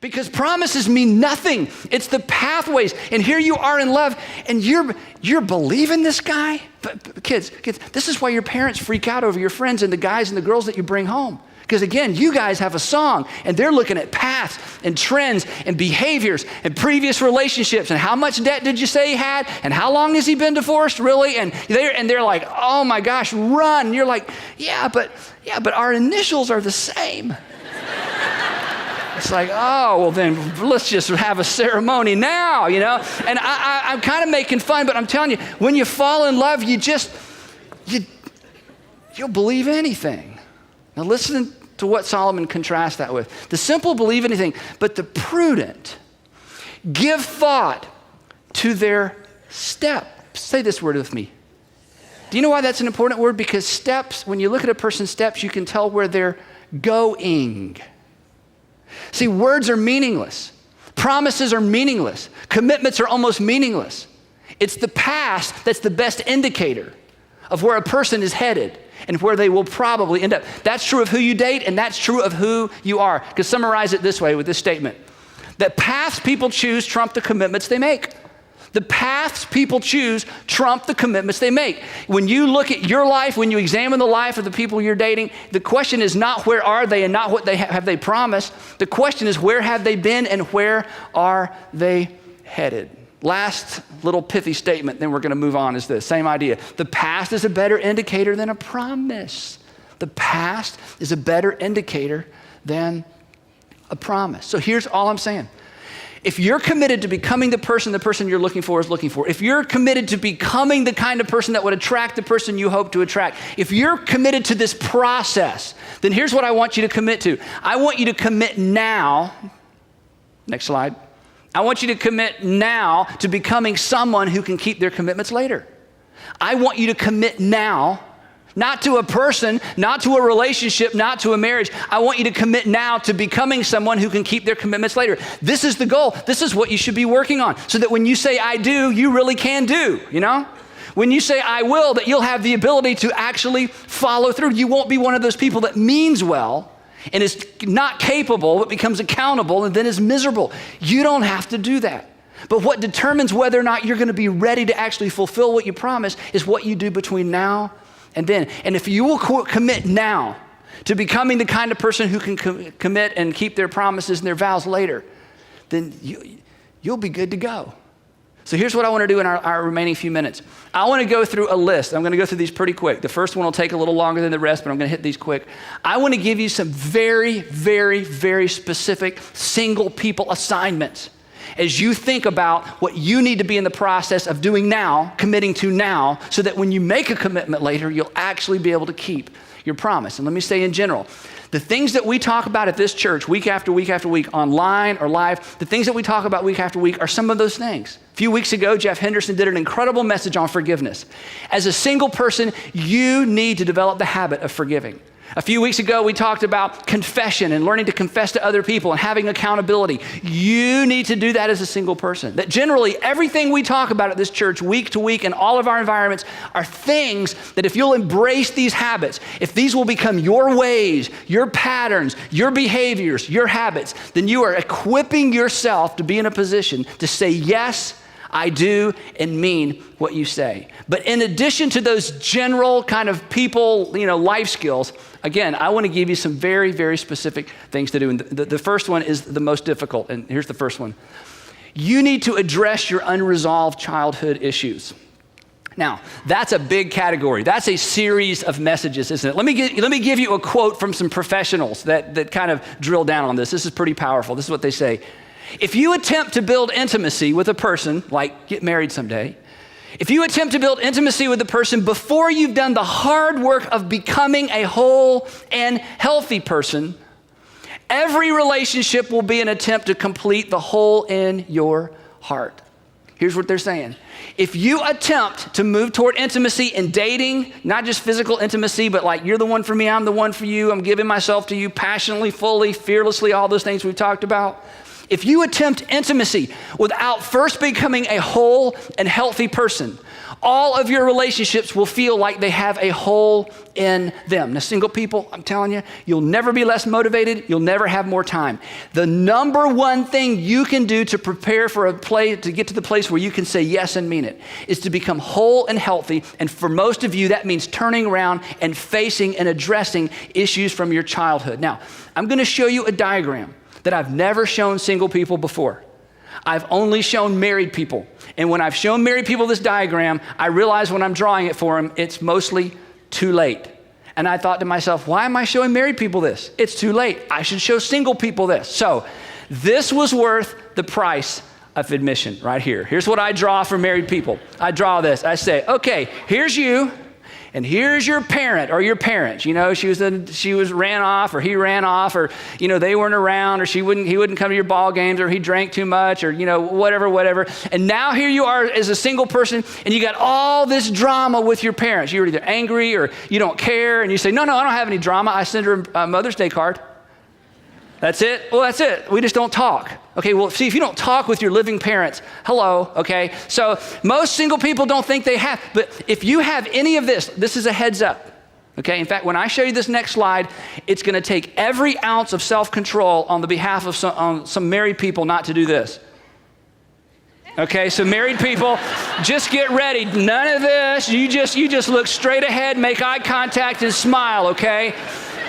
Because promises mean nothing. It's the pathways. And here you are in love, and you're believing this guy? But kids, this is why your parents freak out over your friends and the guys and the girls that you bring home. Because again, you guys have a song, and they're looking at paths and trends and behaviors and previous relationships and how much debt did you say he had and how long has he been divorced, really? And they're like, oh my gosh, run. And you're like, yeah, but our initials are the same. It's like, oh, well then let's just have a ceremony now, you know? And I'm kind of making fun, but I'm telling you, when you fall in love, you'll believe anything. Now listen to what Solomon contrasts that with. The simple believe anything, but the prudent give thought to their steps. Say this word with me. Do you know why that's an important word? Because steps, when you look at a person's steps, you can tell where they're going. See, words are meaningless. Promises are meaningless. Commitments are almost meaningless. It's the past that's the best indicator of where a person is headed and where they will probably end up. That's true of who you date, and that's true of who you are. You can summarize it this way with this statement: that paths people choose trump the commitments they make. The paths people choose trump the commitments they make. When you look at your life, when you examine the life of the people you're dating, the question is not where are they and not what they have they promised. The question is where have they been and where are they headed? Last little pithy statement, then we're going to move on, is this same idea. The past is a better indicator than a promise. The past is a better indicator than a promise. So here's all I'm saying. If you're committed to becoming the person you're looking for is looking for, if you're committed to becoming the kind of person that would attract the person you hope to attract, if you're committed to this process, then here's what I want you to commit to. I want you to commit now. Next slide. I want you to commit now to becoming someone who can keep their commitments later. I want you to commit now, not to a person, not to a relationship, not to a marriage. I want you to commit now to becoming someone who can keep their commitments later. This is the goal. This is what you should be working on, so that when you say I do, you really can do, you know? When you say I will, that you'll have the ability to actually follow through. You won't be one of those people that means well and is not capable, but becomes accountable and then is miserable. You don't have to do that. But what determines whether or not you're going to be ready to actually fulfill what you promise is what you do between now and then. And if you will commit now to becoming the kind of person who can commit and keep their promises and their vows later, then you'll be good to go. So here's what I want to do in our remaining few minutes. I want to go through a list. I'm going to go through these pretty quick. The first one will take a little longer than the rest, but I'm going to hit these quick. I want to give you some very, very, very specific single people assignments as you think about what you need to be in the process of doing now, committing to now, so that when you make a commitment later, you'll actually be able to keep your promise. And let me say in general, the things that we talk about at this church week after week after week, online or live, the things that we talk about week after week are some of those things. A few weeks ago, Jeff Henderson did an incredible message on forgiveness. As a single person, you need to develop the habit of forgiving. A few weeks ago, we talked about confession and learning to confess to other people and having accountability. You need to do that as a single person. That generally, everything we talk about at this church week to week in all of our environments are things that if you'll embrace these habits, if these will become your ways, your patterns, your behaviors, your habits, then you are equipping yourself to be in a position to say yes, I do, and mean what you say. But in addition to those general kind of people, life skills, again, I want to give you some very, very specific things to do. And the first one is the most difficult. And here's the first one. You need to address your unresolved childhood issues. Now, that's a big category. That's a series of messages, isn't it? Let me give you a quote from some professionals that kind of drill down on this. This is pretty powerful. This is what they say. If you attempt to build intimacy with a person, like get married someday, if you attempt to build intimacy with a person before you've done the hard work of becoming a whole and healthy person, every relationship will be an attempt to complete the hole in your heart. Here's what they're saying. If you attempt to move toward intimacy in dating, not just physical intimacy, but like you're the one for me, I'm the one for you, I'm giving myself to you passionately, fully, fearlessly, all those things we've talked about. If you attempt intimacy without first becoming a whole and healthy person, all of your relationships will feel like they have a hole in them. Now, single people, I'm telling you, you'll never be less motivated. You'll never have more time. The number one thing you can do to prepare for to get to the place where you can say yes and mean it is to become whole and healthy. And for most of you, that means turning around and facing and addressing issues from your childhood. Now, I'm going to show you a diagram that I've never shown single people before. I've only shown married people. And when I've shown married people this diagram, I realize when I'm drawing it for them, it's mostly too late. And I thought to myself, why am I showing married people this? It's too late. I should show single people this. So this was worth the price of admission right here. Here's what I draw for married people. I draw this. I say, okay, here's you. And here's your parent or your parents. You know, she was ran off, or he ran off, or, you know, they weren't around, or he wouldn't come to your ball games, or he drank too much, or, you know, whatever. And now here you are as a single person, and you got all this drama with your parents. You're either angry or you don't care, and you say, no, I don't have any drama. I send her a Mother's Day card. That's it? Well, that's it. We just don't talk. Okay, well, see, if you don't talk with your living parents, hello, okay? So most single people don't think they have, but if you have any of this, this is a heads up, okay? In fact, when I show you this next slide, it's gonna take every ounce of self-control on the behalf of some married people not to do this. Okay, so married people, just get ready. None of this. You just look straight ahead, make eye contact, and smile, okay?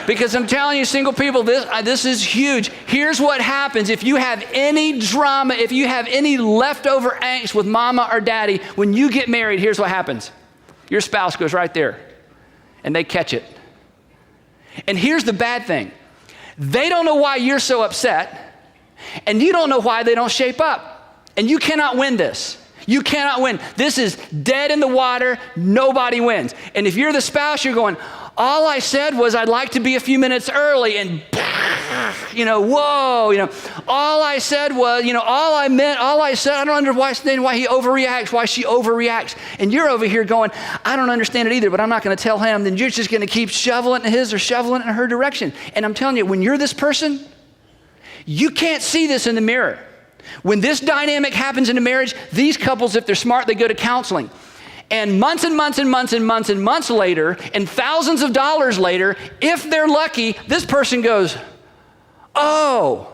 Because I'm telling you, single people, this is huge. Here's what happens if you have any drama, if you have any leftover angst with mama or daddy, when you get married, here's what happens. Your spouse goes right there, and they catch it. And here's the bad thing. They don't know why you're so upset, and you don't know why they don't shape up. And you cannot win this. You cannot win. This is dead in the water. Nobody wins. And if you're the spouse, you're going, all I said was I'd like to be a few minutes early, and whoa, all I said was, all I said, I don't understand why he overreacts, why she overreacts. And you're over here going, I don't understand it either, but I'm not going to tell him. Then you're just going to keep shoveling it in his or shoveling it in her direction. And I'm telling you, when you're this person, you can't see this in the mirror. When this dynamic happens in a marriage, these couples, if they're smart, they go to counseling. And months and months and months and months and months later, and thousands of dollars later, if they're lucky, this person goes, oh,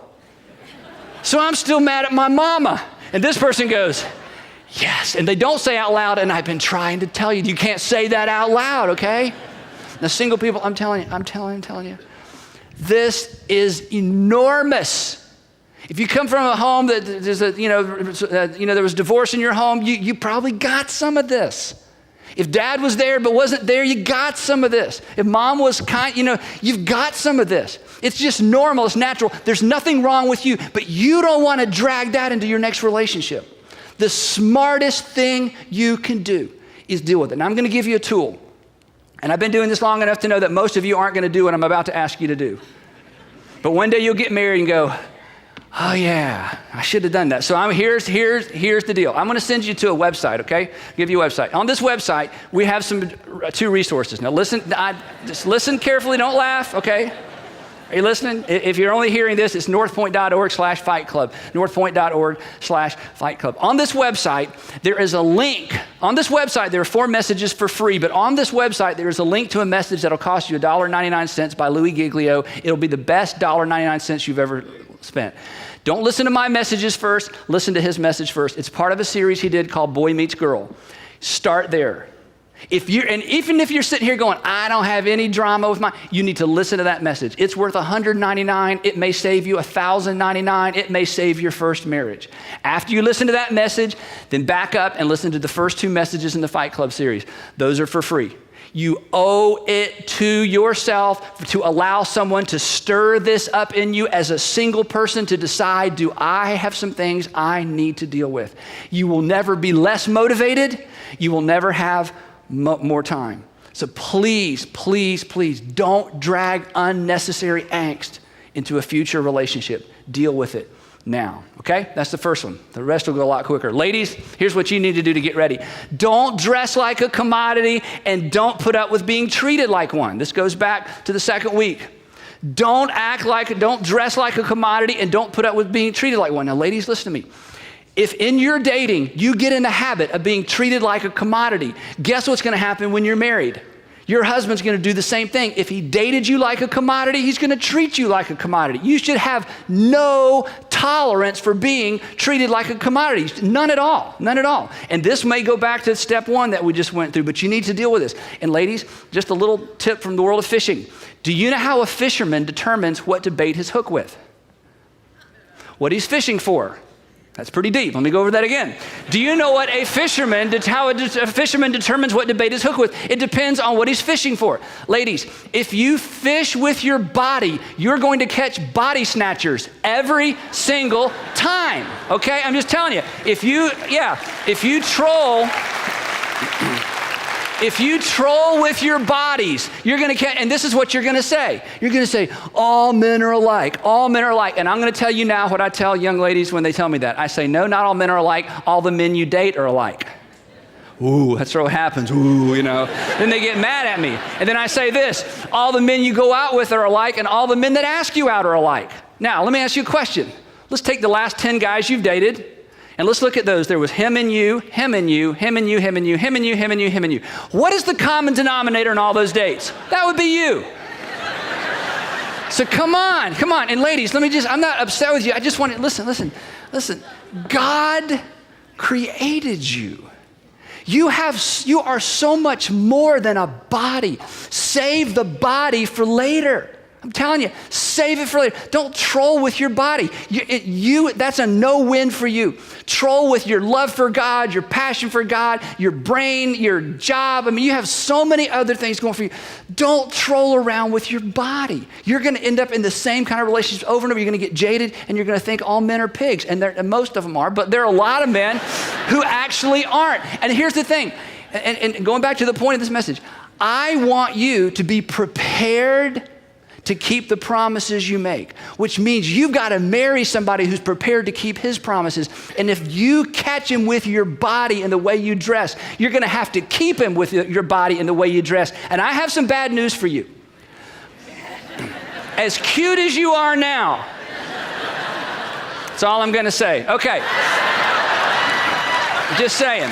so I'm still mad at my mama. And this person goes, yes. And they don't say out loud, and I've been trying to tell you, you can't say that out loud, okay? Now, single people, I'm telling you, this is enormous. If you come from a home that there's there was divorce in your home, you probably got some of this. If dad was there but wasn't there, you got some of this. If mom was kind, you've got some of this. It's just normal, it's natural. There's nothing wrong with you, but you don't want to drag that into your next relationship. The smartest thing you can do is deal with it. And I'm going to give you a tool. And I've been doing this long enough to know that most of you aren't going to do what I'm about to ask you to do. But one day you'll get married and go, oh yeah, I should have done that. So here's the deal. I'm going to send you to a website, okay? I'll give you a website. On this website, we have two resources. Now just listen carefully, don't laugh, okay? Are you listening? If you're only hearing this, it's northpoint.org/fight club, northpoint.org/fight club. On this website, there is a link. On this website, there are 4 messages for free, but on this website, there is a link to a message that'll cost you $1.99 by Louis Giglio. It'll be the best $1.99 you've ever spent. Don't listen to my messages first, listen to his message first. It's part of a series he did called Boy Meets Girl. Start there. Even if you're sitting here going, I don't have any drama with you need to listen to that message. It's worth $199. It may save you $1,099. It may save your first marriage. After you listen to that message, then back up and listen to the first 2 messages in the Fight Club series. Those are for free. You owe it to yourself to allow someone to stir this up in you as a single person to decide, do I have some things I need to deal with? You will never be less motivated. You will never have more time. So please, please, please don't drag unnecessary angst into a future relationship. Deal with it now, okay? That's the first one. The rest will go a lot quicker. Ladies, here's what you need to do to get ready. Don't dress like a commodity and don't put up with being treated like one. This goes back to the second week. Don't dress like a commodity, and don't put up with being treated like one. Now, ladies, listen to me. If in your dating, you get in the habit of being treated like a commodity, guess what's going to happen when you're married? Your husband's going to do the same thing. If he dated you like a commodity, he's going to treat you like a commodity. You should have no tolerance for being treated like a commodity. None at all. None at all. And this may go back to step one that we just went through, but you need to deal with this. And ladies, just a little tip from the world of fishing. Do you know how a fisherman determines what to bait his hook with? What he's fishing for. That's pretty deep. Let me go over that again. Do you know what a fisherman determines what to bait his hook with? It depends on what he's fishing for. Ladies, if you fish with your body, you're going to catch body snatchers every single time. Okay? I'm just telling you. If you troll with your bodies, you're going to catch, and this is what you're going to say. You're going to say, all men are alike. All men are alike. And I'm going to tell you now what I tell young ladies when they tell me that. I say, no, not all men are alike. All the men you date are alike. Ooh, that's what happens. Ooh, Then they get mad at me. And then I say this, all the men you go out with are alike, and all the men that ask you out are alike. Now, let me ask you a question. Let's take the last 10 guys you've dated. And let's look at those. There was him and you, him and you, him and you, him and you, him and you, him and you, him and you. What is the common denominator in all those dates? That would be you. So come on. And ladies, I'm not upset with you. I just want to, listen. God created you. You are so much more than a body. Save the body for later. I'm telling you, save it for later. Don't troll with your body. That's a no-win for you. Troll with your love for God, your passion for God, your brain, your job. You have so many other things going for you. Don't troll around with your body. You're going to end up in the same kind of relationships over and over. You're going to get jaded, and you're going to think all men are pigs. And most of them are, but there are a lot of men who actually aren't. And here's the thing, and going back to the point of this message, I want you to be prepared to keep the promises you make, which means you've got to marry somebody who's prepared to keep his promises. And if you catch him with your body and the way you dress, you're going to have to keep him with your body and the way you dress. And I have some bad news for you. As cute as you are now, that's all I'm going to say. Okay. Just saying.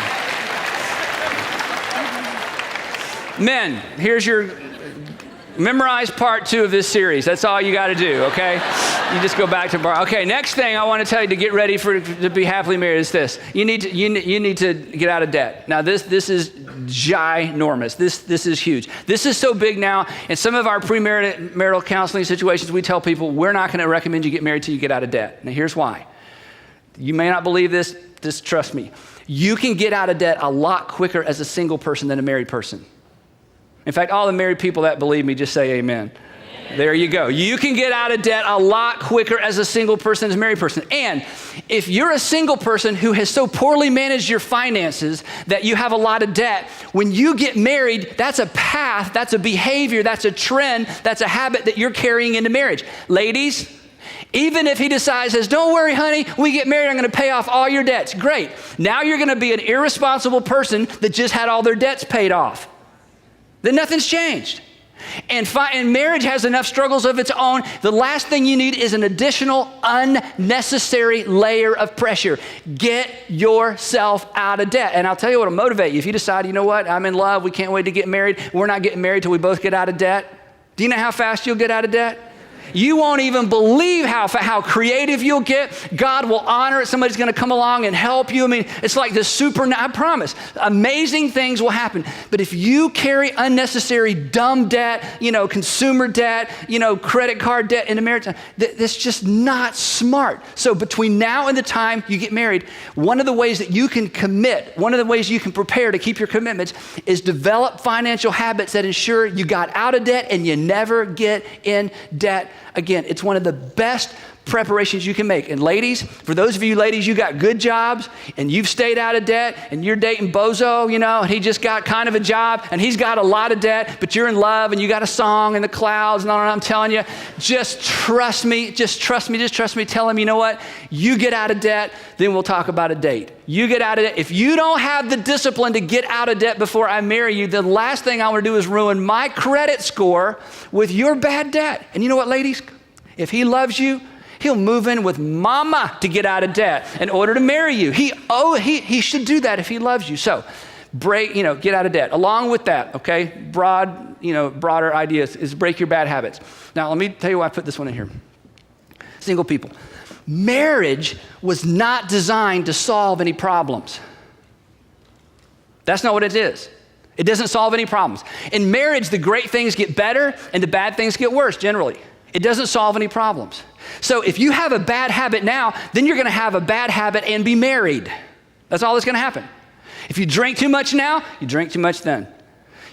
Men, here's your... Memorize part 2 of this series. That's all you got to do, okay? You just go back to bar. Okay, next thing I want to tell you to get ready to be happily married is this. You need to get out of debt. Now, this is ginormous. This is huge. This is so big now. In some of our premarital counseling situations, we tell people we're not going to recommend you get married till you get out of debt. Now, here's why. You may not believe this. Just trust me. You can get out of debt a lot quicker as a single person than a married person. In fact, all the married people that believe me, just say amen. There you go. You can get out of debt a lot quicker as a single person as a married person. And if you're a single person who has so poorly managed your finances that you have a lot of debt, when you get married, that's a path, that's a behavior, that's a trend, that's a habit that you're carrying into marriage. Ladies, even if he says, don't worry, honey, we get married, I'm going to pay off all your debts. Great. Now you're going to be an irresponsible person that just had all their debts paid off. Then nothing's changed. And marriage has enough struggles of its own. The last thing you need is an additional unnecessary layer of pressure. Get yourself out of debt. And I'll tell you what will motivate you. If you decide, you know what, I'm in love, we can't wait to get married, we're not getting married till we both get out of debt. Do you know how fast you'll get out of debt? You won't even believe how creative you'll get. God will honor it. Somebody's going to come along and help you. It's like this I promise. Amazing things will happen. But if you carry unnecessary dumb debt, consumer debt, credit card debt into marriage, that's just not smart. So between now and the time you get married, one of the ways that you can commit, one of the ways you can prepare to keep your commitments is develop financial habits that ensure you got out of debt and you never get in debt again. It's one of the best preparations you can make. And ladies, for those of you ladies, you got good jobs and you've stayed out of debt and you're dating Bozo, and he just got kind of a job and he's got a lot of debt, but you're in love and you got a song in the clouds and all that. I'm telling you, just trust me. Tell him, you know what? You get out of debt, then we'll talk about a date. You get out of debt. If you don't have the discipline to get out of debt before I marry you, the last thing I want to do is ruin my credit score with your bad debt. And you know what, ladies? If he loves you, he'll move in with mama to get out of debt in order to marry you. He should do that if he loves you. So get out of debt. Along with that, okay, broader ideas is break your bad habits. Now, let me tell you why I put this one in here. Single people. Marriage was not designed to solve any problems. That's not what it is. It doesn't solve any problems. In marriage, the great things get better and the bad things get worse generally. It doesn't solve any problems. So if you have a bad habit now, then you're going to have a bad habit and be married. That's all that's going to happen. If you drink too much now, you drink too much then.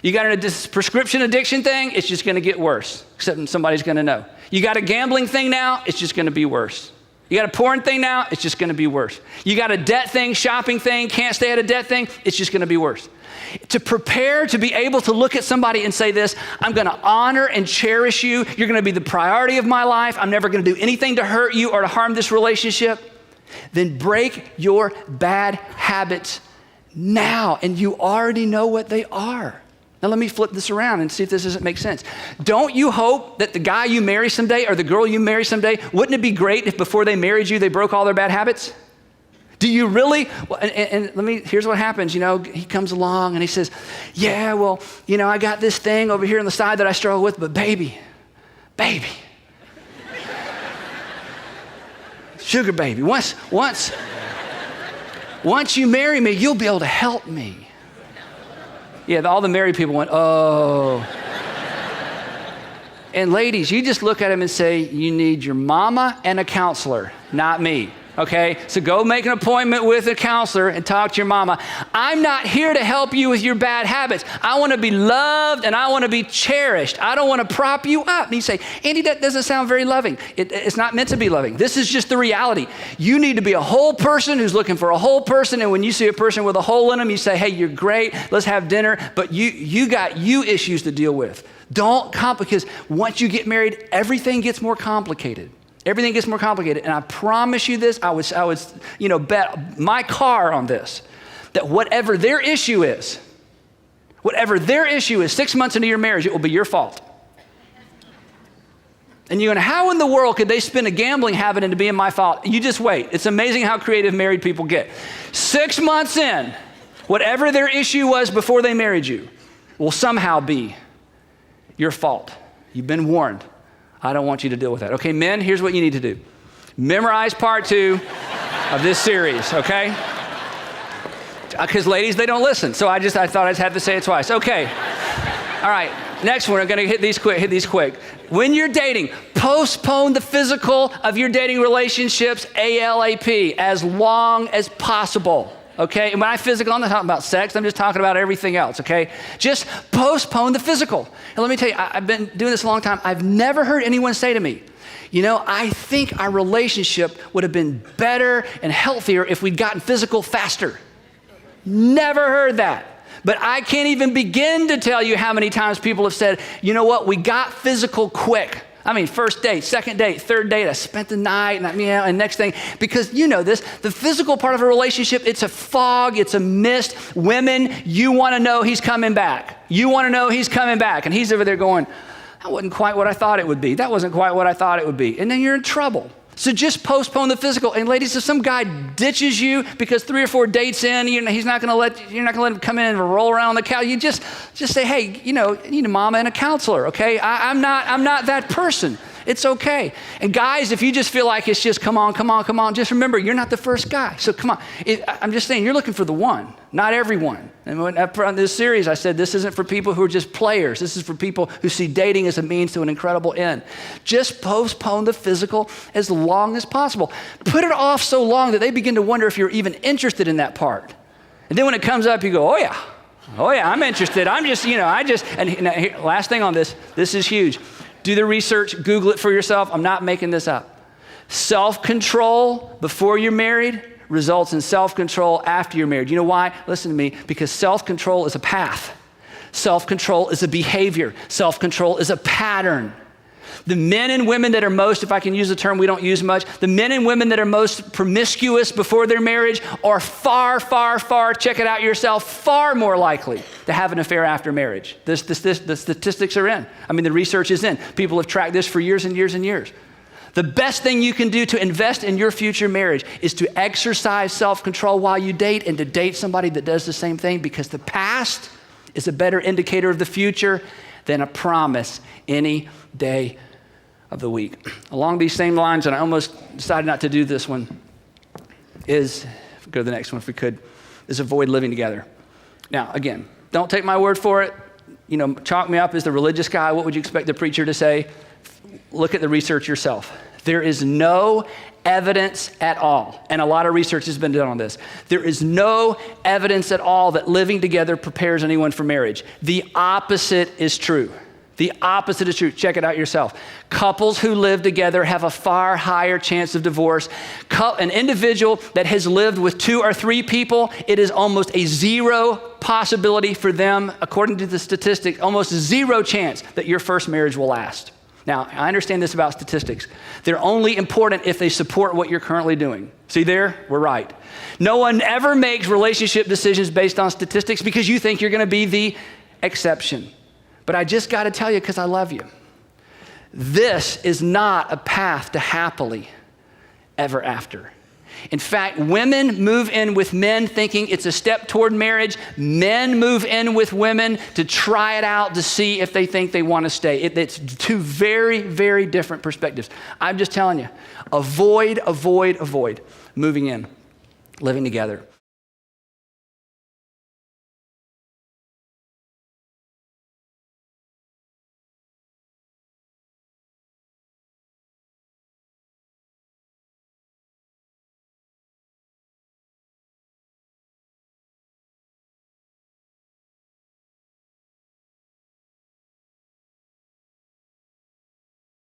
You got a prescription addiction thing, it's just going to get worse, except somebody's going to know. You got a gambling thing now, it's just going to be worse. You got a porn thing now, it's just going to be worse. You got a debt thing, shopping thing, can't stay out of debt thing, it's just going to be worse. To prepare to be able to look at somebody and say this, I'm going to honor and cherish you. You're going to be the priority of my life. I'm never going to do anything to hurt you or to harm this relationship. Then break your bad habits now. And you already know what they are. Now let me flip this around and see if this doesn't make sense. Don't you hope that the guy you marry someday or the girl you marry someday, wouldn't it be great if before they married you, they broke all their bad habits? Do you really? Well, here's what happens. He comes along and he says, yeah, well, I got this thing over here on the side that I struggle with, but baby, sugar baby, once you marry me, you'll be able to help me. Yeah, all the married people went, oh. And ladies, you just look at him and say, you need your mama and a counselor, not me. Okay, so go make an appointment with a counselor and talk to your mama. I'm not here to help you with your bad habits. I want to be loved and I want to be cherished. I don't want to prop you up. And you say, Andy, that doesn't sound very loving. It's not meant to be loving. This is just the reality. You need to be a whole person who's looking for a whole person. And when you see a person with a hole in them, you say, hey, you're great. Let's have dinner. But you got issues to deal with. Don't complicate, because once you get married, everything gets more complicated. Everything gets more complicated. And I promise you this, I would bet my car on this, that whatever their issue is 6 months into your marriage, it will be your fault. And you're going, how in the world could they spin a gambling habit into being my fault? You just wait. It's amazing how creative married people get. 6 months in, whatever their issue was before they married you will somehow be your fault. You've been warned. I don't want you to deal with that. Okay, men, here's what you need to do. Memorize part 2 of this series, okay? Because ladies, they don't listen. So I thought I'd have to say it twice. Okay. All right, next one, I'm gonna hit these quick. When you're dating, postpone the physical of your dating relationships ALAP, as long as possible. Okay, and when I physical, I'm not talking about sex, I'm just talking about everything else, okay? Just postpone the physical. And let me tell you, I've been doing this a long time. I've never heard anyone say to me, I think our relationship would have been better and healthier if we'd gotten physical faster. Never heard that. But I can't even begin to tell you how many times people have said, you know what, we got physical quick. I mean, first date, second date, third date, I spent the night, and next thing, because you know this, the physical part of a relationship, it's a fog, it's a mist. Women, you want to know he's coming back. You want to know he's coming back. And he's over there going, that wasn't quite what I thought it would be. That wasn't quite what I thought it would be. And then you're in trouble. So just postpone the physical. And ladies, if some guy ditches you because 3 or 4 dates in, you're not going to let him come in and roll around on the couch. You just say, hey, you need a mama and a counselor, okay? I'm not that person. It's okay. And guys, if you just feel like it's just come on, just remember, you're not the first guy. So come on. I'm just saying, you're looking for the one, not everyone. And when I put on this series, I said, this isn't for people who are just players. This is for people who see dating as a means to an incredible end. Just postpone the physical as long as possible. Put it off so long that they begin to wonder if you're even interested in that part. And then when it comes up, you go, oh yeah, I'm interested. And last thing on this is huge. Do the research, Google it for yourself. I'm not making this up. Self-control before you're married results in self-control after you're married. You know why? Listen to me. Because self-control is a path. Self-control is a behavior. Self-control is a pattern. The men and women that are most, if I can use a term we don't use much, the men and women that are most promiscuous before their marriage are far, check it out yourself, far more likely to have an affair after marriage. The statistics are in. I mean, the research is in. People have tracked this for years and years and years. The best thing you can do to invest in your future marriage is to exercise self-control while you date and to date somebody that does the same thing, because the past is a better indicator of the future than a promise any day of the week. Along these same lines, and I almost decided not to do this one, is, go to the next one if we could, is avoid living together. Now, again, don't take my word for it. You know, chalk me up as the religious guy. What would you expect the preacher to say? Look at the research yourself. There is no evidence at all, and a lot of research has been done on this. There is no evidence at all that living together prepares anyone for marriage. The opposite is true. The opposite is true. Check it out yourself. Couples who live together have a far higher chance of divorce. An individual that has lived with 2 or 3 people, it is almost a zero possibility for them, according to the statistics, almost zero chance that your first marriage will last. Now, I understand this about statistics. They're only important if they support what you're currently doing. See there? We're right. No one ever makes relationship decisions based on statistics because you think you're going to be the exception. But I just got to tell you, because I love you, this is not a path to happily ever after. In fact, women move in with men thinking it's a step toward marriage. Men move in with women to try it out to see if they think they want to stay. It's 2 very, very different perspectives. I'm just telling you, avoid moving in, living together.